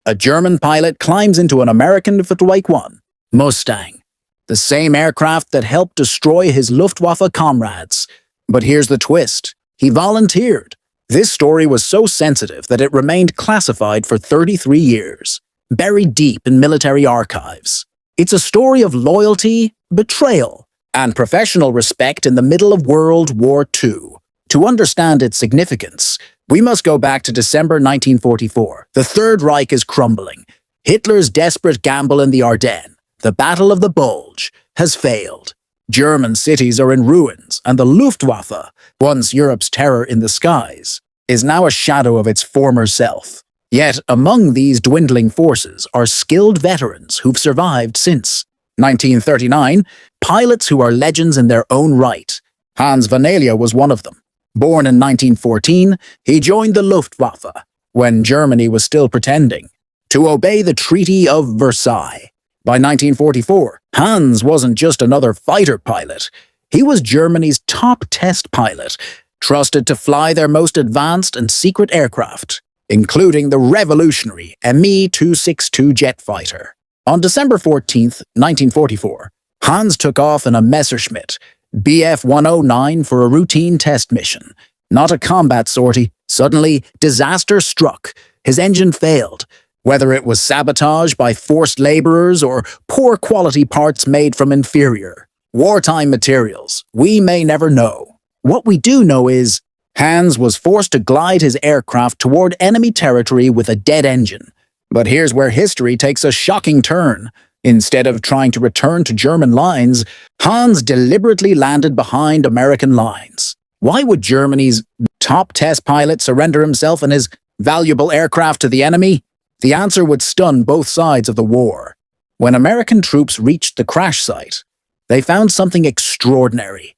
A German pilot climbs into an American P-51 Mustang, the same aircraft that helped destroy his Luftwaffe comrades. But here's the twist. He volunteered. This story was so sensitive that it remained classified for 33 years, buried deep in military archives. It's a story of loyalty, betrayal, and professional respect in the middle of World War II. To understand its significance, we must go back to December 1944. The Third Reich is crumbling. Hitler's desperate gamble in the Ardennes, the Battle of the Bulge, has failed. German cities are in ruins, and the Luftwaffe, once Europe's terror in the skies, is now a shadow of its former self. Yet among these dwindling forces are skilled veterans who've survived since 1939, pilots who are legends in their own right. Hans Werner Lerche was one of them. Born in 1914, he joined the Luftwaffe when Germany was still pretending to obey the Treaty of Versailles. By 1944, Hans wasn't just another fighter pilot. He was Germany's top test pilot, trusted to fly their most advanced and secret aircraft, including the revolutionary Me-262 jet fighter. On December 14, 1944, Hans took off in a Messerschmitt Bf 109 for a routine test mission. Not a combat sortie. Suddenly, disaster struck. His engine failed. Whether it was sabotage by forced laborers or poor quality parts made from inferior, wartime materials, we may never know. What we do know is Hans was forced to glide his aircraft toward enemy territory with a dead engine. But here's where history takes a shocking turn. Instead of trying to return to German lines, Hans deliberately landed behind American lines. Why would Germany's top test pilot surrender himself and his valuable aircraft to the enemy? The answer would stun both sides of the war. When American troops reached the crash site, they found something extraordinary.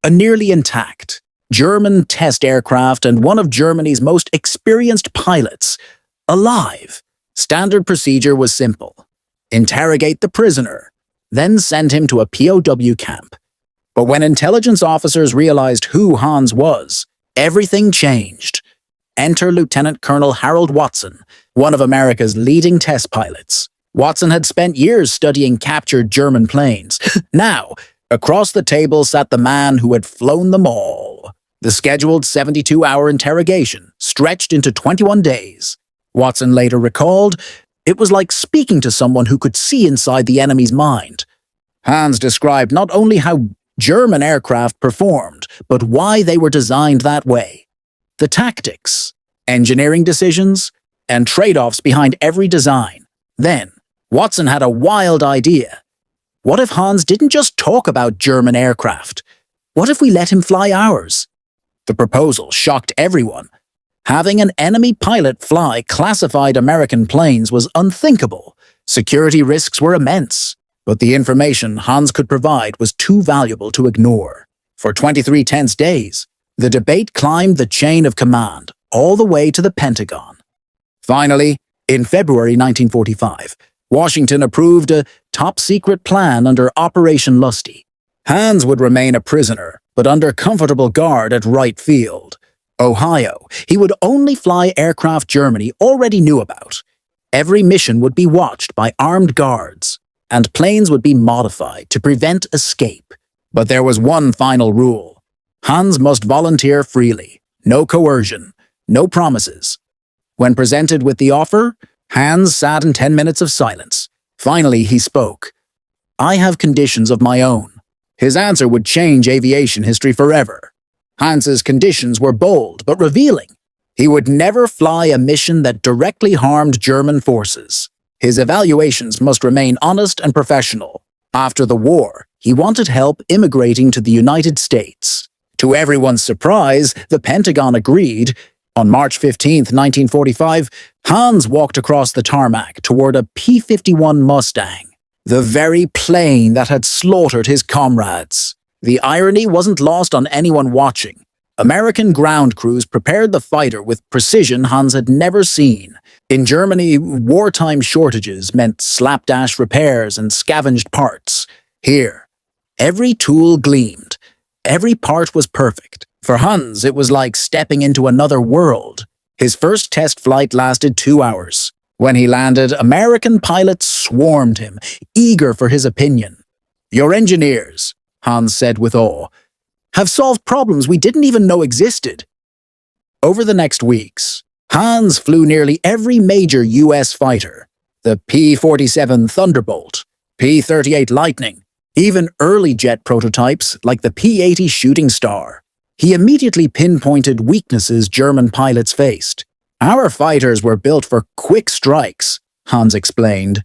A nearly intact German test aircraft and one of Germany's most experienced pilots, alive. Standard procedure was simple. Interrogate the prisoner, then send him to a POW camp. But when intelligence officers realized who Hans was, everything changed. Enter Lieutenant Colonel Harold Watson, one of America's leading test pilots. Watson had spent years studying captured German planes. Now, across the table sat the man who had flown them all. The scheduled 72-hour interrogation stretched into 21 days. Watson later recalled, it was like speaking to someone who could see inside the enemy's mind. Hans described not only how German aircraft performed, but why they were designed that way. The tactics, engineering decisions, and trade-offs behind every design. Then, Watson had a wild idea. What if Hans didn't just talk about German aircraft? What if we let him fly ours? The proposal shocked everyone. Having an enemy pilot fly classified American planes was unthinkable. Security risks were immense. But the information Hans could provide was too valuable to ignore. For 23 tense days, the debate climbed the chain of command, all the way to the Pentagon. Finally, in February 1945, Washington approved a top-secret plan under Operation Lusty. Hans would remain a prisoner, but under comfortable guard at Wright Field, Ohio. He would only fly aircraft Germany already knew about. Every mission would be watched by armed guards, and planes would be modified to prevent escape. But there was one final rule. Hans must volunteer freely. No coercion. No promises. When presented with the offer, Hans sat in 10 minutes of silence. Finally, he spoke. I have conditions of my own. His answer would change aviation history forever. Hans's conditions were bold but revealing. He would never fly a mission that directly harmed German forces. His evaluations must remain honest and professional. After the war, he wanted help immigrating to the United States. To everyone's surprise, the Pentagon agreed. On March 15, 1945, Hans walked across the tarmac toward a P-51 Mustang, the very plane that had slaughtered his comrades. The irony wasn't lost on anyone watching. American ground crews prepared the fighter with precision Hans had never seen. In Germany, wartime shortages meant slapdash repairs and scavenged parts. Here, every tool gleamed. Every part was perfect. For Hans, it was like stepping into another world. His first test flight lasted 2 hours. When he landed, American pilots swarmed him, eager for his opinion. "Your engineers," Hans said with awe, "have solved problems we didn't even know existed." Over the next weeks, Hans flew nearly every major U.S. fighter, the P-47 Thunderbolt, P-38 Lightning, even early jet prototypes like the P-80 Shooting Star. He immediately pinpointed weaknesses German pilots faced. "Our fighters were built for quick strikes," Hans explained,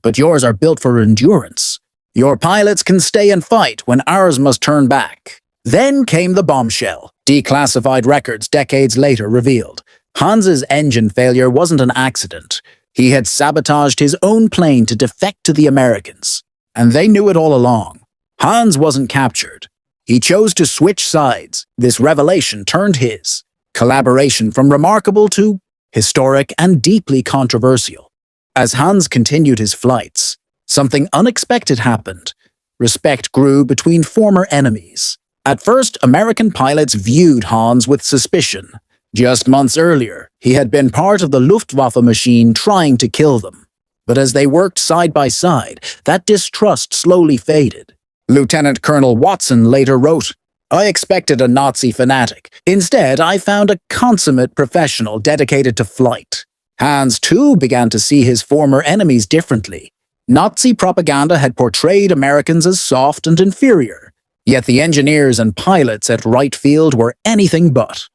"but yours are built for endurance. Your pilots can stay and fight when ours must turn back." Then came the bombshell. Declassified records decades later revealed Hans's engine failure wasn't an accident. He had sabotaged his own plane to defect to the Americans, and they knew it all along. Hans wasn't captured. He chose to switch sides. This revelation turned his collaboration from remarkable to historic and deeply controversial. As Hans continued his flights, something unexpected happened. Respect grew between former enemies. At first, American pilots viewed Hans with suspicion. Just months earlier, he had been part of the Luftwaffe machine trying to kill them. But as they worked side by side, that distrust slowly faded. Lieutenant Colonel Watson later wrote, "I expected a Nazi fanatic. Instead, I found a consummate professional dedicated to flight." Hans, too, began to see his former enemies differently. Nazi propaganda had portrayed Americans as soft and inferior. Yet the engineers and pilots at Wright Field were anything but.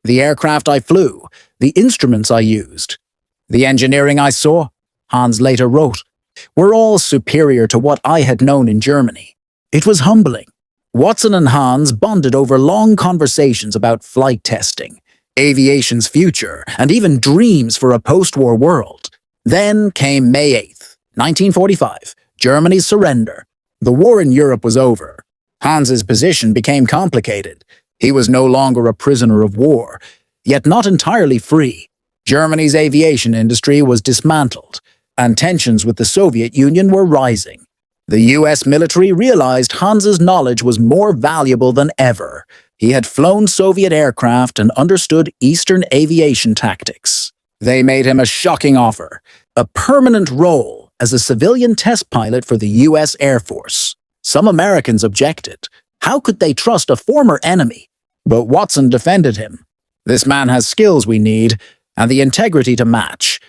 "The aircraft I flew, the instruments I used, the engineering I saw," Hans later wrote, "were all superior to what I had known in Germany." It was humbling. Watson and Hans bonded over long conversations about flight testing, aviation's future, and even dreams for a post-war world. Then came May 8th, 1945, Germany's surrender. The war in Europe was over. Hans's position became complicated. He was no longer a prisoner of war, yet not entirely free. Germany's aviation industry was dismantled, and tensions with the Soviet Union were rising. The U.S. military realized Hans's knowledge was more valuable than ever. He had flown Soviet aircraft and understood Eastern aviation tactics. They made him a shocking offer, a permanent role as a civilian test pilot for the U.S. Air Force. Some Americans objected. How could they trust a former enemy? But Watson defended him. "This man has skills we need, and the integrity to match.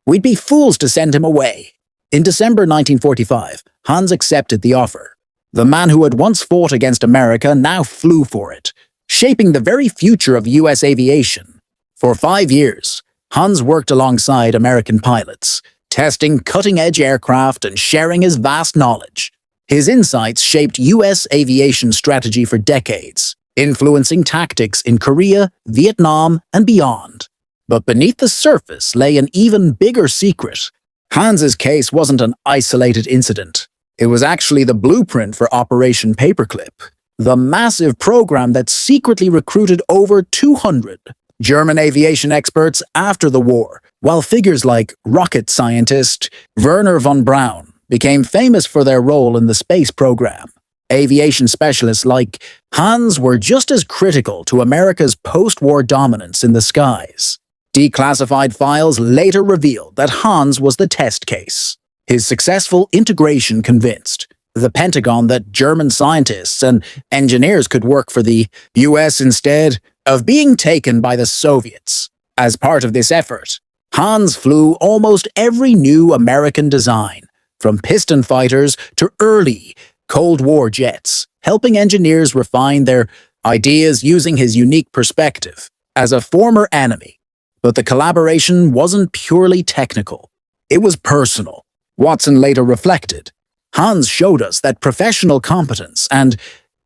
We'd be fools to send him away." In December 1945, Hans accepted the offer. The man who had once fought against America now flew for it, shaping the very future of U.S. aviation. For 5 years, Hans worked alongside American pilots, testing cutting-edge aircraft and sharing his vast knowledge. His insights shaped U.S. aviation strategy for decades, influencing tactics in Korea, Vietnam, and beyond. But beneath the surface lay an even bigger secret. Hans's case wasn't an isolated incident. It was actually the blueprint for Operation Paperclip, the massive program that secretly recruited over 200 German aviation experts after the war, while figures like rocket scientist Wernher von Braun became famous for their role in the space program. Aviation specialists like Hans were just as critical to America's post-war dominance in the skies. Declassified files later revealed that Hans was the test case. His successful integration convinced the Pentagon that German scientists and engineers could work for the US instead of being taken by the Soviets. As part of this effort, Hans flew almost every new American design, from piston fighters to early Cold War jets, helping engineers refine their ideas using his unique perspective as a former enemy. But the collaboration wasn't purely technical. It was personal. Watson later reflected. Hans showed us that professional competence and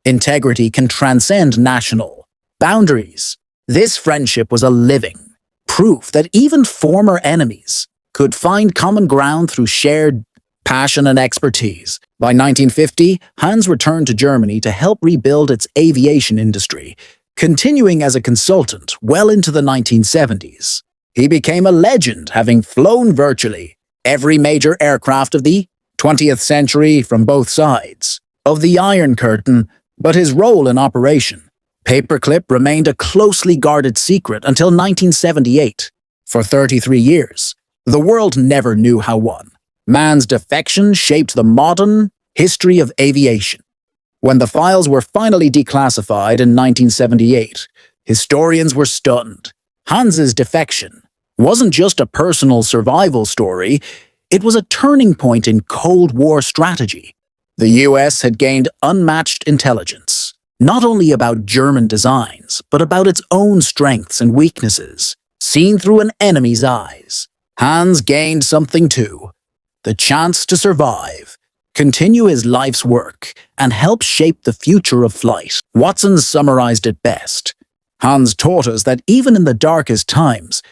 integrity can transcend national boundaries. This friendship was a living proof that even former enemies could find common ground through shared passion and expertise. By 1950, Hans returned to Germany to help rebuild its aviation industry, continuing as a consultant well into the 1970s. He became a legend, having flown virtually every major aircraft of the 20th century from both sides of the Iron Curtain, but his role in Operation Paperclip remained a closely guarded secret until 1978. For 33 years, The world never knew how won. Man's defection shaped the modern history of aviation. When the files were finally declassified in 1978, historians were stunned. Hans's defection wasn't just a personal survival story, it was a turning point in Cold War strategy. The US had gained unmatched intelligence, not only about German designs, but about its own strengths and weaknesses, seen through an enemy's eyes. Hans gained something too, the chance to survive, continue his life's work, and help shape the future of flight. Watson summarized it best. Hans taught us that even in the darkest times,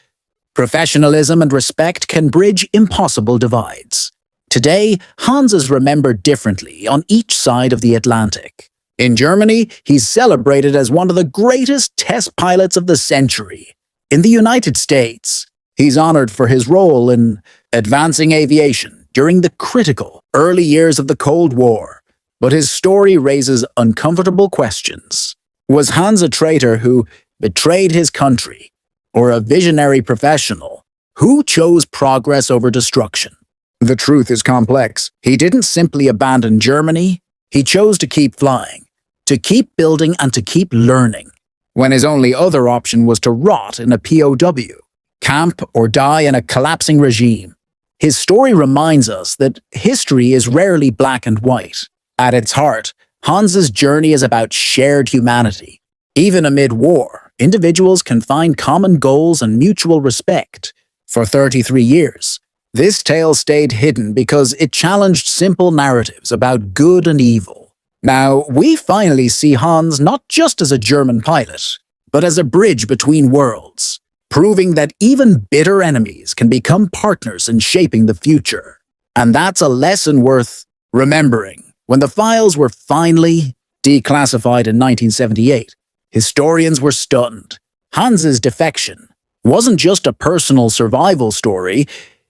professionalism and respect can bridge impossible divides. Today, Hans is remembered differently on each side of the Atlantic. In Germany, he's celebrated as one of the greatest test pilots of the century. In the United States, he's honored for his role in advancing aviation during the critical early years of the Cold War. But his story raises uncomfortable questions. Was Hans a traitor who betrayed his country, or a visionary professional who chose progress over destruction? The truth is complex. He didn't simply abandon Germany, he chose to keep flying, to keep building and to keep learning, when his only other option was to rot in a POW, camp or die in a collapsing regime. His story reminds us that history is rarely black and white. At its heart, Hans's journey is about shared humanity. Even amid war, individuals can find common goals and mutual respect. For 33 years, this tale stayed hidden because it challenged simple narratives about good and evil. Now, we finally see Hans not just as a German pilot, but as a bridge between worlds, proving that even bitter enemies can become partners in shaping the future. And that's a lesson worth remembering. When the files were finally declassified in 1978, historians were stunned. Hans's defection wasn't just a personal survival story,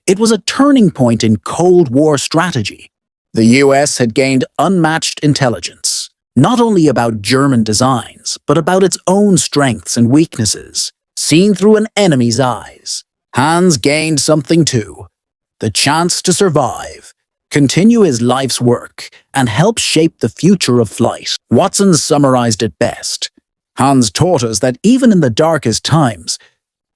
it was a turning point in Cold War strategy. The US had gained unmatched intelligence, not only about German designs, but about its own strengths and weaknesses, seen through an enemy's eyes. Hans gained something too, the chance to survive, continue his life's work, and help shape the future of flight. Watson summarized it best. Hans taught us that even in the darkest times,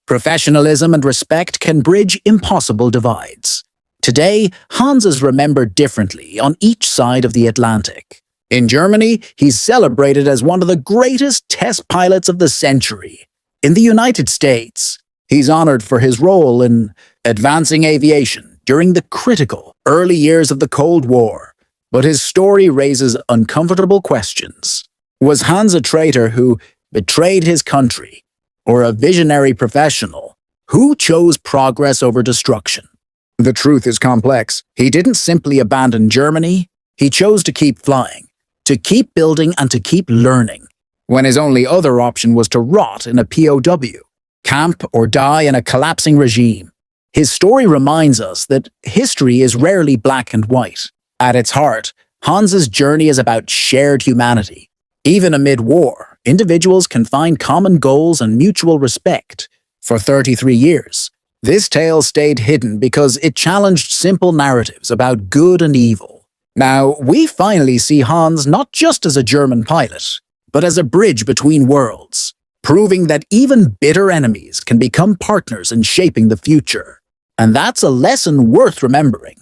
professionalism and respect can bridge impossible divides. Today, Hans is remembered differently on each side of the Atlantic. In Germany, he's celebrated as one of the greatest test pilots of the century. In the United States, he's honored for his role in advancing aviation during the critical early years of the Cold War. But his story raises uncomfortable questions. Was Hans a traitor who betrayed his country, or a visionary professional who chose progress over destruction? The truth is complex. He didn't simply abandon Germany, he chose to keep flying, to keep building and to keep learning, when his only other option was to rot in a POW, camp or die in a collapsing regime. His story reminds us that history is rarely black and white. At its heart, Hans's journey is about shared humanity. Even amid war, individuals can find common goals and mutual respect. For 33 years, this tale stayed hidden because it challenged simple narratives about good and evil. Now, we finally see Hans not just as a German pilot, but as a bridge between worlds, proving that even bitter enemies can become partners in shaping the future. And that's a lesson worth remembering.